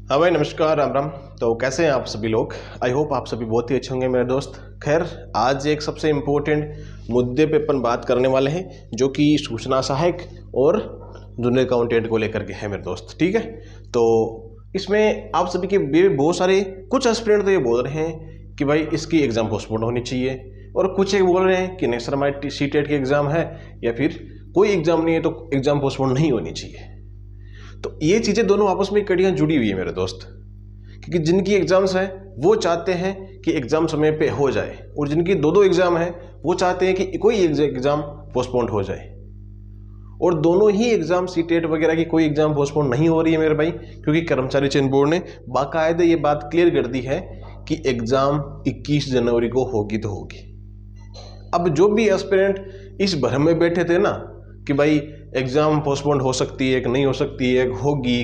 हाँ भाई, नमस्कार, राम राम। तो कैसे हैं आप सभी लोग? आई होप आप सभी बहुत ही अच्छे होंगे मेरे दोस्त। खैर, आज एक सबसे इम्पोर्टेंट मुद्दे पे अपन बात करने वाले हैं, जो कि सूचना सहायक और जूनियर अकाउंटेंट को लेकर के है मेरे दोस्त। ठीक है, तो इसमें आप सभी के बहुत सारे कुछ एस्पिरेंट तो ये बोल रहे हैं कि भाई इसकी एग्ज़ाम पोस्टपोन होनी चाहिए, और कुछ एक बोल रहे हैं कि नहीं सर हमारी सीटेट की एग्ज़ाम है या फिर कोई एग्ज़ाम नहीं है तो एग्ज़ाम पोस्टपोन नहीं होनी चाहिए। तो ये चीज़ें दोनों आपस में कड़ियाँ जुड़ी हुई है मेरे दोस्त, क्योंकि जिनकी एग्ज़ाम्स हैं वो चाहते हैं कि एग्ज़ाम समय पे हो जाए, और जिनकी दो एग्ज़ाम है वो चाहते हैं कि कोई एग्ज़ाम पोस्टपोन हो जाए। और दोनों ही एग्ज़ाम सीटेट वगैरह की कोई एग्ज़ाम पोस्टपोन नहीं हो रही है मेरे भाई, क्योंकि कर्मचारी चयन बोर्ड ने बाकायदा ये बात क्लियर कर दी है कि एग्ज़ाम 21 जनवरी को होगी तो होगी। अब जो भी एस्पिरेंट इस भ्रम में बैठे थे ना कि भाई एग्ज़ाम पोस्टपोन हो सकती है कि नहीं हो सकती है, होगी,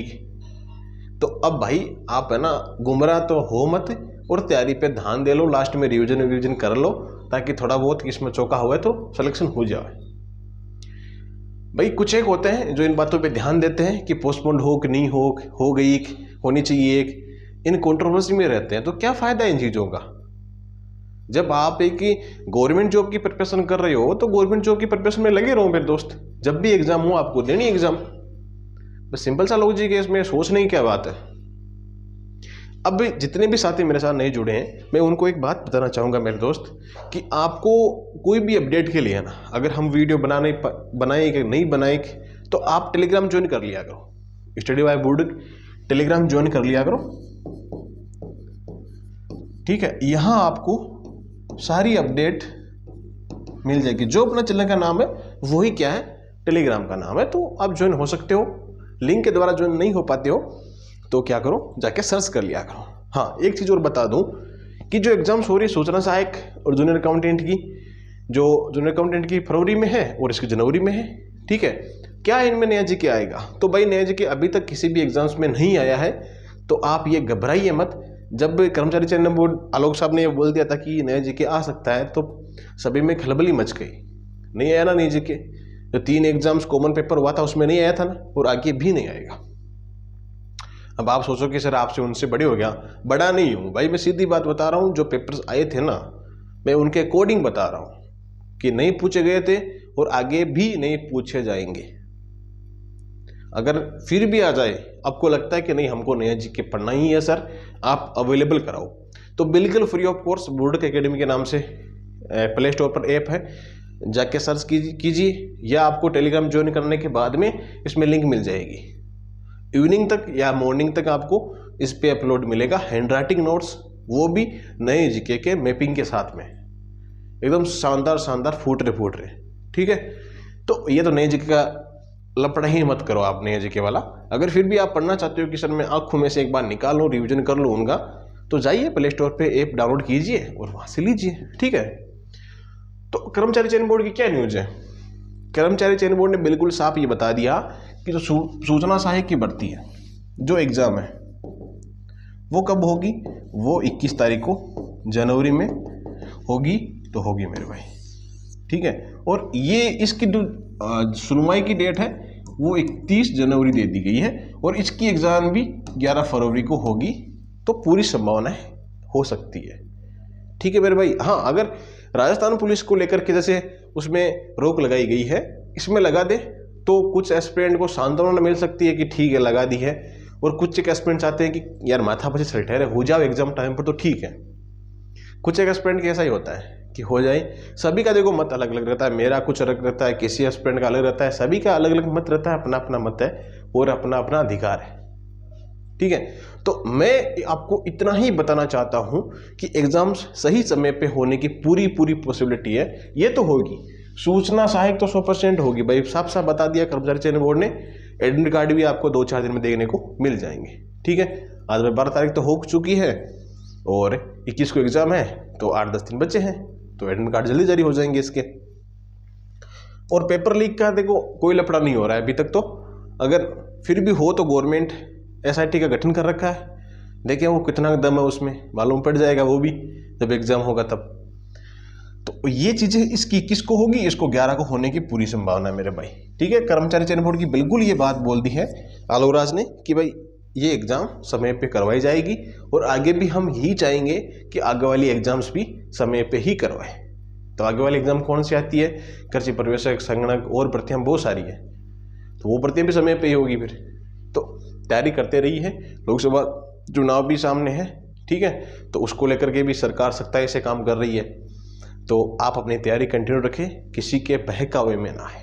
तो अब भाई आप है ना गुमराह तो हो मत, और तैयारी पे ध्यान दे लो। लास्ट में रिवीजन कर लो, ताकि थोड़ा बहुत इसमें चौका हुआ तो सिलेक्शन हो जाए। भाई कुछ एक होते हैं जो इन बातों पे ध्यान देते हैं कि पोस्टपोन हो कि नहीं हो गई, होनी चाहिए, इन कंट्रोवर्सी में रहते हैं। तो क्या फ़ायदा इन चीज़ों का? जब आप एक गवर्नमेंट जॉब की प्रिपरेशन कर रहे हो तो गवर्नमेंट जॉब की प्रिपरेशन में लगे रहो मेरे दोस्त। जब भी एग्जाम हो आपको देनी एग्जाम, बस सिंपल सा लॉजिक है, इसमें सोचने की क्या बात है। अब जितने भी साथी मेरे साथ नहीं जुड़े हैं, मैं उनको एक बात बताना चाहूँगा मेरे दोस्त, कि आपको कोई भी अपडेट के लिए ना, अगर हम वीडियो बनाए कि नहीं बनाए, तो आप टेलीग्राम ज्वाइन कर लिया करो। Study by board Telegram join कर लिया करो, ठीक है। यहाँ आपको सारी अपडेट मिल जाएगी। जो अपना चैनल का नाम है वही क्या है, टेलीग्राम का नाम है, तो आप ज्वाइन हो सकते हो। लिंक के द्वारा ज्वाइन नहीं हो पाते हो तो क्या करो, जाके सर्च कर लिया करो। हाँ, एक चीज़ और बता दूं कि जो एग्जाम्स हो रही है सूचना सहायक और जूनियर अकाउंटेंट की, जो जूनियर अकाउंटेंट की फरवरी में है और इसकी जनवरी में है, ठीक है। क्या इनमें नया जीके आएगा? तो भाई नया जीके अभी तक किसी भी एग्जाम्स में नहीं आया है, तो आप ये घबराइए मत। जब कर्मचारी चयन बोर्ड आलोक साहब ने ये बोल दिया था कि नया जीके आ सकता है, तो सभी में खलबली मच गई। नहीं आया ना नया जीके, जो 3 एग्जाम्स कॉमन पेपर हुआ था उसमें नहीं आया था ना, और आगे भी नहीं आएगा। अब आप सोचो कि सर आपसे उनसे बड़े हो गया, बड़ा नहीं हूँ भाई, मैं सीधी बात बता रहा हूँ। जो पेपर्स आए थे ना, मैं उनके अकॉर्डिंग बता रहा हूँ कि नहीं पूछे गए थे और आगे भी नहीं पूछे जाएंगे। अगर फिर भी आ जाए, आपको लगता है कि नहीं हमको नया जीके पढ़ना ही है सर, आप अवेलेबल कराओ, तो बिल्कुल free of course board academy के नाम से प्ले स्टोर पर ऐप है, जाके सर्च कीजिए, या आपको टेलीग्राम ज्वाइन करने के बाद में इसमें लिंक मिल जाएगी। इवनिंग तक या मॉर्निंग तक आपको इस पे अपलोड मिलेगा हैंड राइटिंग नोट्स, वो भी नए जीके के मैपिंग के साथ में, एकदम शानदार फूट रहे, ठीक है। तो ये तो नए जीके का लपड़ा ही मत करो आप, नए जीके वाला। अगर फिर भी आप पढ़ना चाहते हो कि सर मैं आंखों में से एक बार निकाल लूँ, रिविजन कर लूँ उनका, तो जाइए प्ले स्टोर पे ऐप डाउनलोड कीजिए और वहाँ से लीजिए, ठीक है। तो कर्मचारी चयन बोर्ड की क्या न्यूज़ है? कर्मचारी चयन बोर्ड ने बिल्कुल साफ ये बता दिया कि जो सूचना सहायक की भर्ती है, जो एग्ज़ाम है वो कब होगी, वो 21 तारीख को जनवरी में होगी तो होगी मेरे भाई, ठीक है। और ये इसकी जो सुनवाई की डेट है वो 31 जनवरी दे दी गई है, और इसकी एग्ज़ाम भी 11 फरवरी को होगी, तो पूरी संभावना हो सकती है, ठीक है मेरे भाई। हाँ, अगर राजस्थान पुलिस को लेकर के जैसे उसमें रोक लगाई गई है, इसमें लगा दे तो कुछ एस्पिरेंट को सांत्वना मिल सकती है कि ठीक है लगा दी है, और कुछ एक एस्पिरेंट चाहते हैं कि यार माथा पची से ठहरे हो जाओ एग्जाम टाइम पर, तो ठीक है। कुछ एक एस्पिरेंट कैसा ही होता है कि हो जाए। सभी का देखो मत अलग अलग रहता है, मेरा कुछ अलग रहता है, किसी एस्पिरेंट का अलग रहता है, सभी का अलग अलग मत रहता है, अपना अपना मत है और अपना अपना अधिकार है, ठीक है। तो मैं आपको इतना ही बताना चाहता हूं कि एग्जाम्स सही समय पे होने की पूरी पॉसिबिलिटी है। ये तो होगी, सूचना सहायक तो 100% होगी भाई, साफ साफ बता दिया कर्मचारी चयन बोर्ड ने। एडमिट कार्ड भी आपको 2-4 दिन में देखने को मिल जाएंगे, ठीक है। आज 12 तारीख तो हो चुकी है और 21 को एग्जाम है, तो 8-10 दिन बचे हैं, तो एडमिट कार्ड जल्दी जारी हो जाएंगे इसके। और पेपर लीक का देखो कोई लफड़ा नहीं हो रहा है अभी तक, तो अगर फिर भी हो तो गवर्नमेंट SIT का गठन कर रखा है, देखें वो कितना दम है उसमें, मालूम पड़ जाएगा वो भी जब एग्जाम होगा तब। तो ये चीजें इसकी 21 को होगी, इसको 11 को होने की पूरी संभावना है मेरे भाई, ठीक है। कर्मचारी चयन बोर्ड की बिल्कुल ये बात बोल दी है आलोक राज ने कि भाई ये एग्ज़ाम समय पे करवाई जाएगी और आगे भी हम यही चाहेंगे कि आगे वाली एग्ज़ाम्स भी समय पे ही करवाएं। तो आगे वाली एग्ज़ाम कौन सी आती है? कृषि पर्यवेक्षक, संगणक और भर्तियाँ बहुत सारी है, तो वो भर्तियाँ भी समय पे ही होगी। फिर तो तैयारी करते रहिए। लोकसभा चुनाव भी सामने है, ठीक है, तो उसको लेकर के भी सरकार सख्ताई से काम कर रही है। तो आप अपनी तैयारी कंटिन्यू रखें, किसी के बहकावे में ना आए।